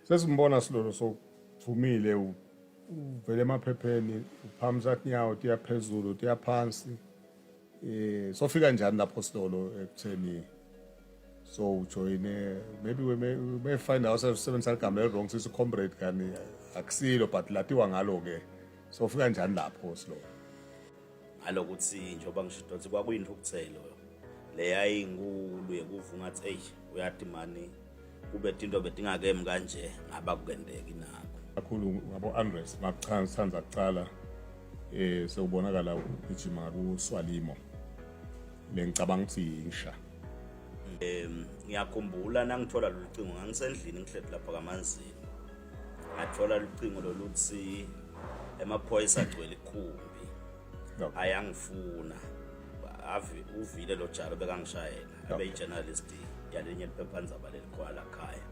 Sesimbona Silolo sovumile uvele emaphepheni uphamisa inyawo tiya phezulu tiya phansi sofika njani lapho Silolo ekutheni so ujoyine maybe we may find ourselves sebenzisa igama wrong sisi comrade kani akusilo but latiwa ngalo ke sofika njani lapho Silolo alokuthi njoba ngisho ukuthi kwakuyinto ukuthelo leyayingulu yekuvunga hey uyathi mani kube into bedingakemi kanje ngaba kukendeki nako kakhulu ngabo unrest makuchanza kucala sekubonakala ugijima kuSwalimo lengicabanga ukuthi ingisha ngiyakhumbula nangithola lolucingo ngangisendlini ngihleli lapha kaManzini ngathola lucingo loluthi emaphoyisa agcwele ikhumbi ayangifuna uvile lo jalo bekangishayela abe journalist yalenye iphephandaba lelikhwala khaya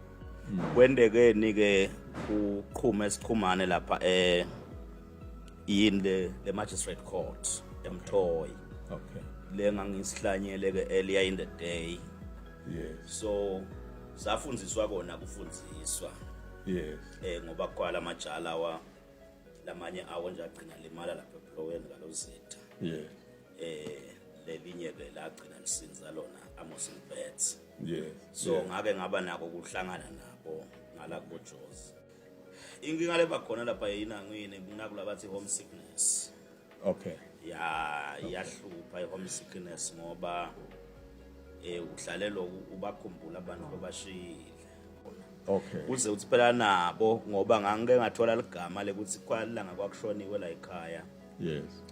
kwendekeni ke uqhuma esiqhumane lapha yini le magistrate court eMthoyi okay lengangisihlanyele ke earlier in the day yes so safundziswa kona kufundiswa yes ngoba kwala amajala wa lamanye awo nje agcina limala lapha ePloweni kalozitha yes lelinye ke lagcina lisinza lona Amos Mbetsi yes so ngake ngaba nako kuhlangana nabo ngala kuJozi inkinga leba khona lapha yina ngine kunakula bathi homesickness okay yahlupha ihomesickness ngoba uhlalelo ubakhumbula abantu babashiyile okay uze uthi phela nabo ngoba ngangike ngathola ligama lekuthi kwalanga kwakushoniwe la ekhaya yes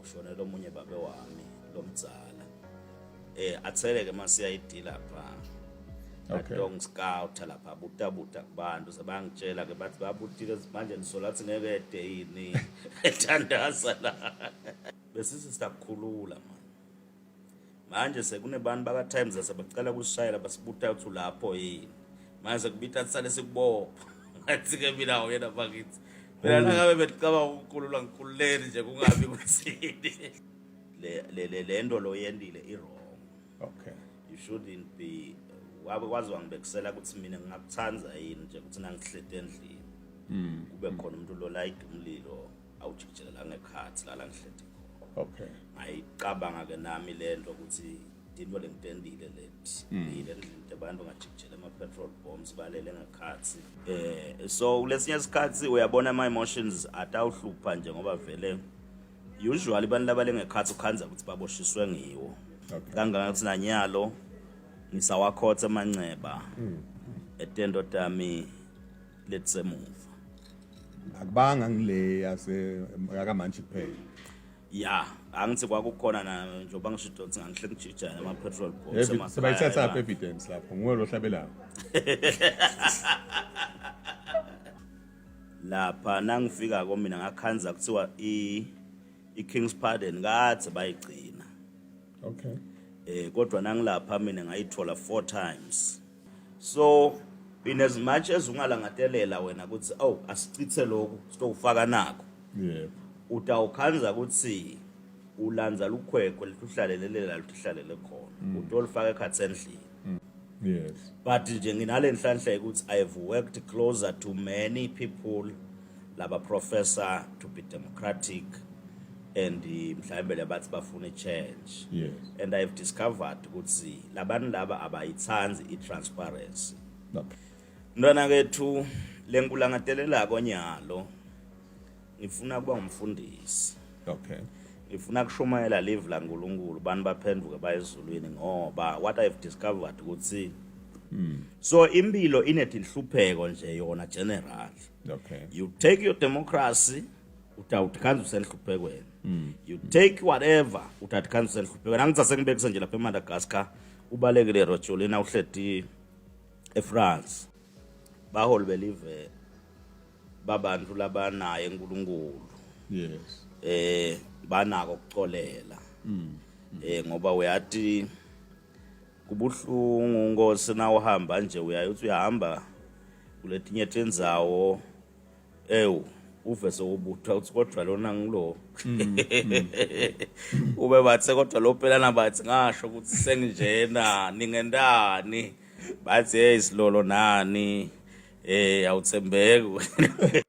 ushonela omunye babe wami lomdzala atheleke masiya idila lapha okay dong scout lapha buta kubantu sebangitshela ke bathi babutile manje nisolathi ngeke ede yini ethandaza la besisi sitakhulula manje sekunebantu baka Times asebacala kusishayela basibuta uthi lapho yini manje kubita sisale sikubopha ngathi ke mina uyena bakithi phela ngabe beticaba ukukhulula ngikhululeni nje kungabi kuthini lento lo yendile wrong okay you shouldn't be wazi wangibekisela ukuthi mina ngingakuthanza yini nje ukuthi nangihlete endlini kube khona umuntu lo light umlilo awujikijela la ngekhathi la ngihlete okay ngayicabanga ke nami lento ukuthi into lengitendile lethi ile ndlela abantu ngajikijela ama petrol bombs balele ngekhathi so kulesinye isikhathi uyabona my emotions atawuhlupha nje ngoba vele usually abantu labale ngekhathi ukhanza ukuthi baboshiswe ngiwo kangangathi nanyalo ngisawakhotha emanxeba etendo tami letsemuva akubanga ngile yase yakamanje kuphela angithi kwakukhona na njoba ngisho ukuthi ngangihle ngijija ama petrol bombs emakhaya sebayithatha apha evidence lapho nguwe lo hlabelayo lapha nangifika ko mina ngakhanza kuthiwa iKing's Pardon ngathi bayigcina okay kodwa nangilapha mina ngayithola 4 times so in as much as ungalangatelela wena ukuthi asichithe lokhu sitofaka nako yeah utawukhanza ukuthi ulanza lukhwekwe lihlalelelela lihlalele khona utolifaka ekhatsi endlini yes but nje nginale nhlanhla ukuthi I've worked closer to many people laba professor to be democratic and mhlawumbe labathi bafuna change yes and I've discovered ukuthi labantu laba abayithanzi itransparency okay ntwana kethu lenkulangatelela konyalo ngifuna kuba umfundisi okay ngifuna kushumayela live la nkulunkulu bantu baphenduke bayezulwini ngoba what I've discovered ukuthi so impilo inetihlupheko nje yona general okay you take your democracy utawutikhanza usenhluphekweni you take whatever utatikhanza usenhluphekweni angithathe ngibekise nje lapha eMadagascar ubalekile Rojolina uhleti eFrance baholi belive babantu labanaye enkulunkulu yes banako ukucolela ngoba uyathi kubuhlungu ngose na uhamba nje uyayithi uyahamba kuletinye tendzawo uve sowubuthwa uthi kodwa lona ngilo ube bathe kodwa lo phela bathi ngasho ukuthi senginjena ningendani bathi hey silolo nani awuthembeki